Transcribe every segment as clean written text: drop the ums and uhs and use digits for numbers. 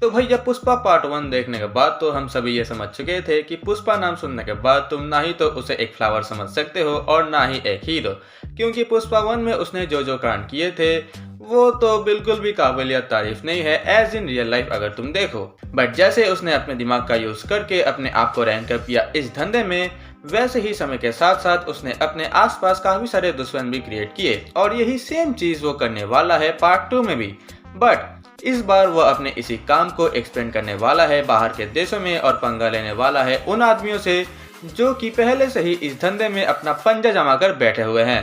तो भैया पुष्पा पार्ट 1 देखने के बाद तो हम सभी ये समझ चुके थे कि पुष्पा नाम सुनने के बाद तुम ना ही तो उसे एक फ्लावर समझ सकते हो और ना ही एक हीरो, क्योंकि पुष्पा 1 में उसने जो जो कांड किए थे वो तो बिल्कुल भी काबिलियत तारीफ नहीं है एज इन रियल लाइफ अगर तुम देखो। बट जैसे उसने अपने दिमाग का यूज करके अपने आप को रैंक अप किया इस धंधे में, वैसे ही समय के साथ साथ उसने अपने आसपास काफी सारे दुश्मन भी क्रिएट किए और यही सेम चीज वो करने वाला है पार्ट 2 में भी। बट इस बार वो अपने इसी काम को एक्सपेंड करने वाला है बाहर के देशों में और पंगा लेने वाला है उन आदमियों से जो कि पहले से ही इस धंधे में अपना पंजा जमाकर बैठे हुए हैं।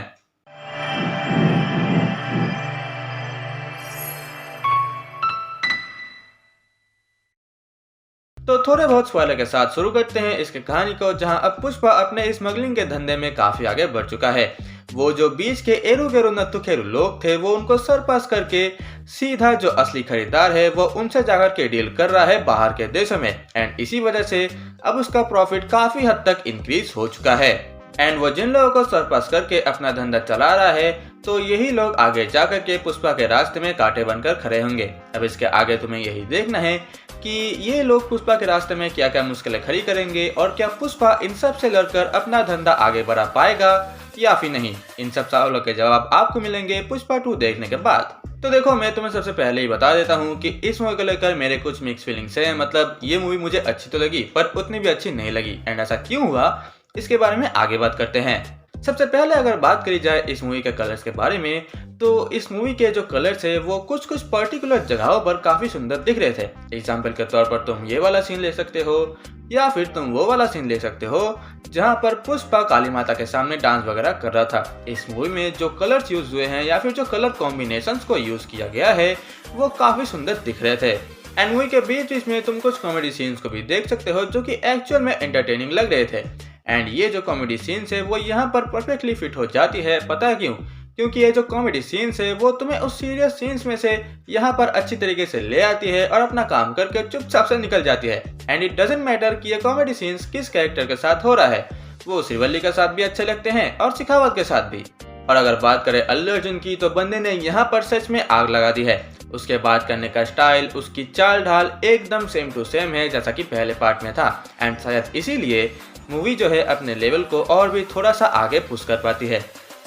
तो थोड़े बहुत स्पॉइलर के साथ शुरू करते हैं इसके कहानी को, जहां अब पुष्पा अपने स्मगलिंग के धंधे में काफी आगे बढ़ चुका है। वो जो बीच के एरू गेरू नत्थु खेरू लोग थे वो उनको सरपास करके सीधा जो असली खरीदार है वो उनसे जाकर के डील कर रहा है बाहर के देशों में, एंड इसी वजह से अब उसका प्रॉफिट काफी हद तक इंक्रीज हो चुका है। एंड वो जिन लोगों को सरपास करके अपना धंधा चला रहा है तो यही लोग आगे जाकर के पुष्पा के रास्ते में कांटे बनकर खड़े होंगे। अब इसके आगे तुम्हें यही देखना है कि ये लोग पुष्पा के रास्ते में क्या क्या मुश्किलें खड़ी करेंगे और क्या पुष्पा इन सब से लड़कर अपना धंधा आगे बढ़ा पाएगा या फिर नहीं। इन सब सवालों के जवाब आपको मिलेंगे पुष्पा 2 देखने के बाद। तो देखो, मैं तुम्हें सबसे पहले ही बता देता हूँ कि इस मूवी को लेकर मेरे कुछ मिक्स फीलिंग्स हैं। मतलब ये मूवी मुझे अच्छी तो लगी पर उतनी भी अच्छी नहीं लगी, एंड ऐसा क्यों हुआ इसके बारे में आगे बात करते हैं। सबसे पहले अगर बात करी जाए इस मूवी के कलर्स के बारे में, तो इस मूवी के जो कलर्स है वो कुछ कुछ पर्टिकुलर जगहों पर काफी सुंदर दिख रहे थे। एग्जाम्पल के तौर पर तुम ये वाला सीन ले सकते हो या फिर तुम वो वाला सीन ले सकते हो जहाँ पर पुष्पा काली माता के सामने डांस वगैरह कर रहा था। इस मूवी में जो कलर्स यूज हुए हैं या फिर जो कलर कॉम्बिनेशंस को यूज किया गया है वो काफी सुंदर दिख रहे थे। एंड मूवी के बीच बीच में तुम कुछ कॉमेडी सीन्स को भी देख सकते हो जो कि एक्चुअल में एंटरटेनिंग लग रहे थे। एंड ये जो कॉमेडी सीन्स है वो यहाँ पर परफेक्टली फिट हो जाती है। पता है क्यों? क्योंकि ये जो कॉमेडी सीन्स है वो तुम्हें उस सीरियस सीन्स में से यहाँ पर अच्छी तरीके से ले आती है और अपना काम करके चुपचाप से निकल जाती है। एंड इट डजंट मैटर कि ये कॉमेडी सीन्स किस कैरेक्टर के साथ हो रहा है, वो श्रीवल्ली के साथ भी अच्छे लगते हैं और शेखावत के साथ भी। और अगर बात करें अल्लू अर्जुन की, तो बंदे ने यहाँ पर सच में आग लगा दी है। उसके बात करने का स्टाइल, उसकी चाल ढाल एकदम सेम टू सेम है जैसा कि पहले पार्ट में था। एंड शायद इसीलिए मूवी जो है अपने लेवल को और भी थोड़ा सा आगे पुश कर पाती है।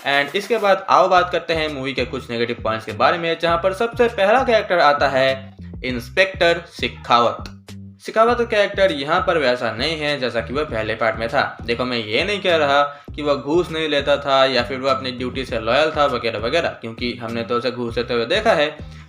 एंड इसके बाद आओ बात करते हैं मूवी के कुछ नेगेटिव पॉइंट्स के बारे में, जहां पर सबसे पहला कैरेक्टर आता है इंस्पेक्टर शेखावत। शेखावत का कैरेक्टर यहाँ पर वैसा नहीं है जैसा कि वह पहले पार्ट में था। देखो, मैं ये नहीं कह रहा कि वह घूस नहीं लेता था या फिर वह अपनी ड्यूटी से लॉयल था वगैरह वगैरह, क्योंकि हमने तो उसे घूस लेते हुए देखा है,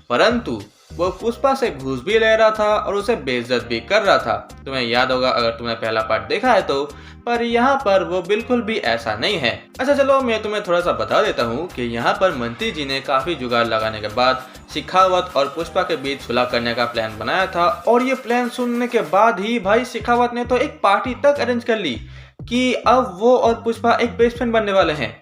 परंतु वो पुष्पा से घूस भी ले रहा था और उसे बेइज्जत भी कर रहा था। तुम्हें याद होगा अगर तुमने पहला पार्ट देखा है तो। पर यहाँ पर वो बिल्कुल भी ऐसा नहीं है। अच्छा चलो, मैं तुम्हें थोड़ा सा बता देता हूँ कि यहाँ पर मंत्री जी ने काफी जुगाड़ लगाने के बाद शेखावत और पुष्पा के बीच सुलह करने का प्लान बनाया था। और ये प्लान सुनने के बाद ही भाई शेखावत ने तो एक पार्टी तक अरेंज कर ली कि अब वो और पुष्पा एक बेस्ट फ्रेंड बनने वाले हैं।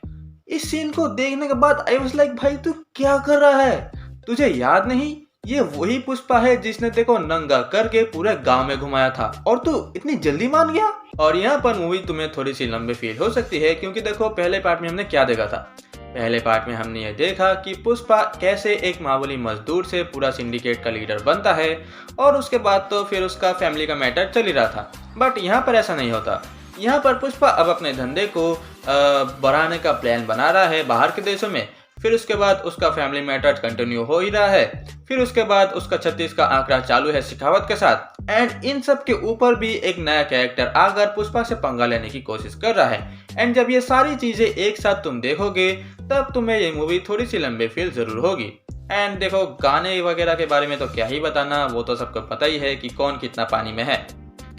इस सीन को देखने के बाद आई वाज लाइक, भाई तू क्या कर रहा है? तुझे याद नहीं ये वही पुष्पा है जिसने देखो नंगा करके पूरे गांव में घुमाया था और तू इतनी जल्दी मान गया? और यहाँ पर मूवी तुम्हें थोड़ी सी लंबी फील हो सकती है, क्योंकि देखो पहले पार्ट में हमने क्या देखा था। पहले पार्ट में हमने ये देखा कि पुष्पा कैसे एक मामूली मजदूर से पूरा सिंडिकेट का लीडर बनता है और उसके बाद तो फिर उसका फैमिली का मैटर चल ही रहा था। बट यहाँ पर ऐसा नहीं होता। यहाँ पर पुष्पा अब अपने धंधे को बढ़ाने का प्लान बना रहा है बाहर के देशों में। फिर उसके बाद उसका फैमिली मैटर कंटिन्यू हो ही रहा है। फिर उसके बाद उसका 36 का आंकड़ा चालू है शेखावत के साथ। एंड इन सब के ऊपर भी एक नया कैरेक्टर आकर पुष्पा से पंगा लेने की कोशिश कर रहा है। एंड जब ये सारी चीजें एक साथ तुम देखोगे तब तुम्हें ये मूवी थोड़ी सी लंबी फील जरूर होगी। एंड देखो, गाने वगैरह के बारे में तो क्या ही बताना, वो तो सबको पता ही है कि कौन कितना पानी में है।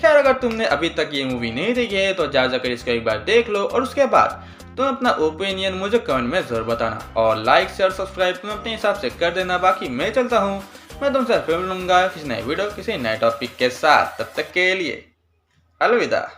खैर, अगर तुमने अभी तक ये मूवी नहीं देखी है तो जाकर इसको एक बार देख लो और उसके बाद तुम अपना ओपिनियन मुझे कमेंट में जरूर बताना। और लाइक शेयर सब्सक्राइब तुम अपने हिसाब से कर देना। बाकी मैं चलता हूँ, मैं तुमसे फिर मिलूंगा किसी नए वीडियो किसी नए टॉपिक के साथ। तब तक के लिए अलविदा।